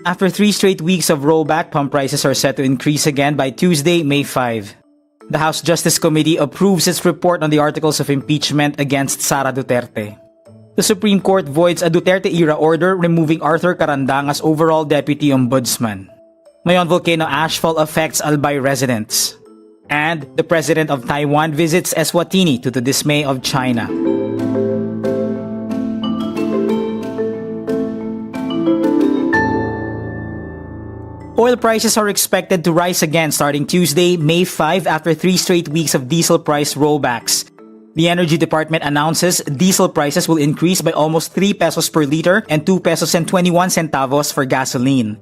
After 3 straight weeks of rollback, pump prices are set to increase again by Tuesday, May 5. The House Justice Committee approves its report on the articles of impeachment against Sara Duterte. The Supreme Court voids a Duterte-era order removing Arthur Carandang as overall deputy ombudsman. Mayon volcano ashfall affects Albay residents. And the president of Taiwan visits Eswatini to the dismay of China. Oil prices are expected to rise again starting Tuesday, May 5 after 3 straight weeks of diesel price rollbacks. The Energy Department announces diesel prices will increase by almost 3 pesos per liter and 2 pesos and 21 centavos for gasoline.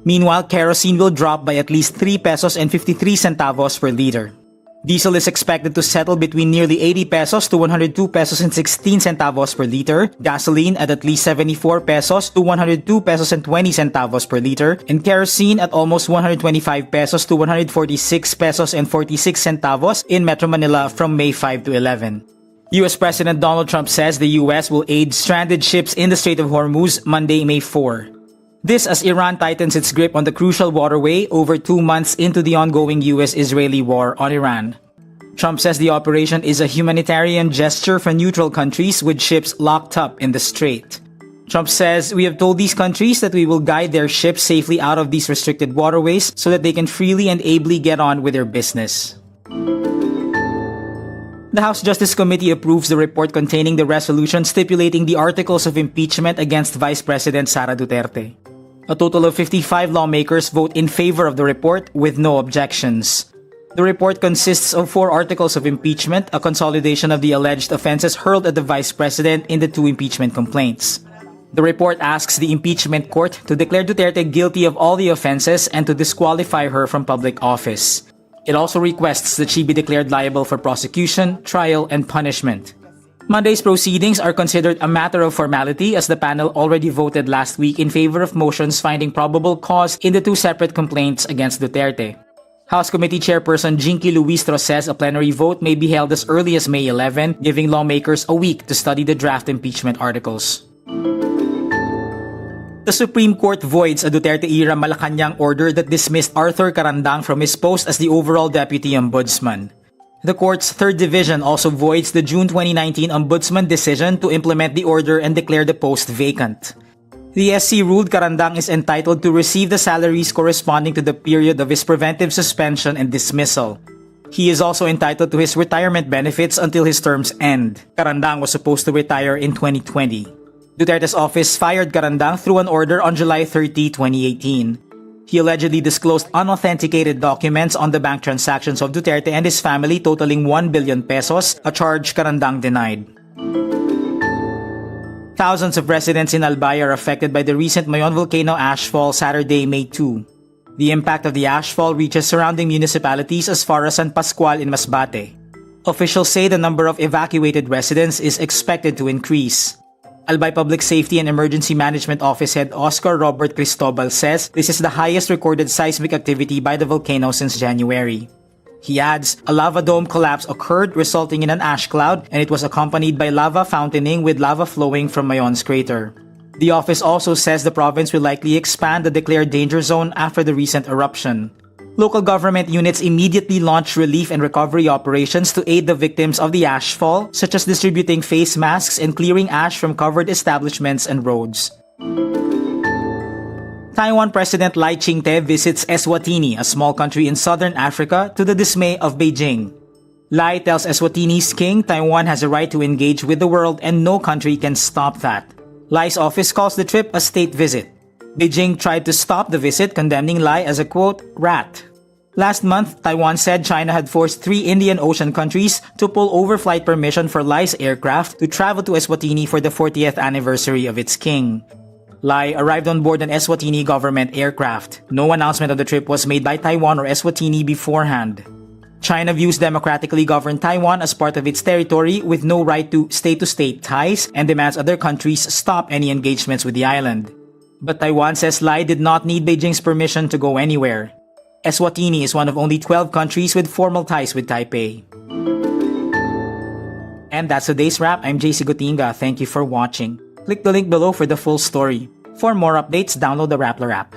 Meanwhile, kerosene will drop by at least 3 pesos and 53 centavos per liter. Diesel is expected to settle between nearly 80 pesos to 102 pesos and 16 centavos per liter, gasoline at least 74 pesos to 102 pesos and 20 centavos per liter, and kerosene at almost 125 pesos to 146 pesos and 46 centavos in Metro Manila from May 5 to 11. US President Donald Trump says the US will aid stranded ships in the Strait of Hormuz Monday, May 4. This as Iran tightens its grip on the crucial waterway over 2 months into the ongoing US-Israeli war on Iran. Trump says the operation is a humanitarian gesture for neutral countries with ships locked up in the strait. Trump says, "We have told these countries that we will guide their ships safely out of these restricted waterways so that they can freely and ably get on with their business." The House Justice Committee approves the report containing the resolution stipulating the articles of impeachment against Vice President Sara Duterte. A total of 55 lawmakers vote in favor of the report with no objections. The report consists of 4 articles of impeachment, a consolidation of the alleged offenses hurled at the Vice President in the 2 impeachment complaints. The report asks the impeachment court to declare Duterte guilty of all the offenses and to disqualify her from public office. It also requests that she be declared liable for prosecution, trial, and punishment. Monday's proceedings are considered a matter of formality as the panel already voted last week in favor of motions finding probable cause in the 2 separate complaints against Duterte. House Committee Chairperson Jinky Luistro says a plenary vote may be held as early as May 11, giving lawmakers a week to study the draft impeachment articles. The Supreme Court voids a Duterte-era Malacanang order that dismissed Arthur Carandang from his post as the overall deputy ombudsman. The court's 3rd division also voids the June 2019 ombudsman decision to implement the order and declare the post vacant. The SC ruled Carandang is entitled to receive the salaries corresponding to the period of his preventive suspension and dismissal. He is also entitled to his retirement benefits until his terms end. Carandang was supposed to retire in 2020. Duterte's office fired Carandang through an order on July 30, 2018. He allegedly disclosed unauthenticated documents on the bank transactions of Duterte and his family totaling 1 billion pesos, a charge Carandang denied. Thousands of residents in Albay are affected by the recent Mayon volcano ashfall Saturday, May 2. The impact of the ashfall reaches surrounding municipalities as far as San Pascual in Masbate. Officials say the number of evacuated residents is expected to increase. Albay Public Safety and Emergency Management Office Head Oscar Robert Cristobal says this is the highest recorded seismic activity by the volcano since January. He adds, a lava dome collapse occurred resulting in an ash cloud and it was accompanied by lava fountaining with lava flowing from Mayon's crater. The office also says the province will likely expand the declared danger zone after the recent eruption. Local government units immediately launched relief and recovery operations to aid the victims of the ashfall, such as distributing face masks and clearing ash from covered establishments and roads. Taiwan President Lai Ching-te visits Eswatini, a small country in southern Africa, to the dismay of Beijing. Lai tells Eswatini's king Taiwan has a right to engage with the world and no country can stop that. Lai's office calls the trip a state visit. Beijing tried to stop the visit, condemning Lai as a, quote, rat. Last month, Taiwan said China had forced 3 Indian Ocean countries to pull overflight permission for Lai's aircraft to travel to Eswatini for the 40th anniversary of its king. Lai arrived on board an Eswatini government aircraft. No announcement of the trip was made by Taiwan or Eswatini beforehand. China views democratically governed Taiwan as part of its territory with no right to state-to-state ties and demands other countries stop any engagements with the island. But Taiwan says Lai did not need Beijing's permission to go anywhere. Eswatini is one of only 12 countries with formal ties with Taipei. And that's today's wrap. I'm JC Gotinga. Thank you for watching. Click the link below for the full story. For more updates, download the Rappler app.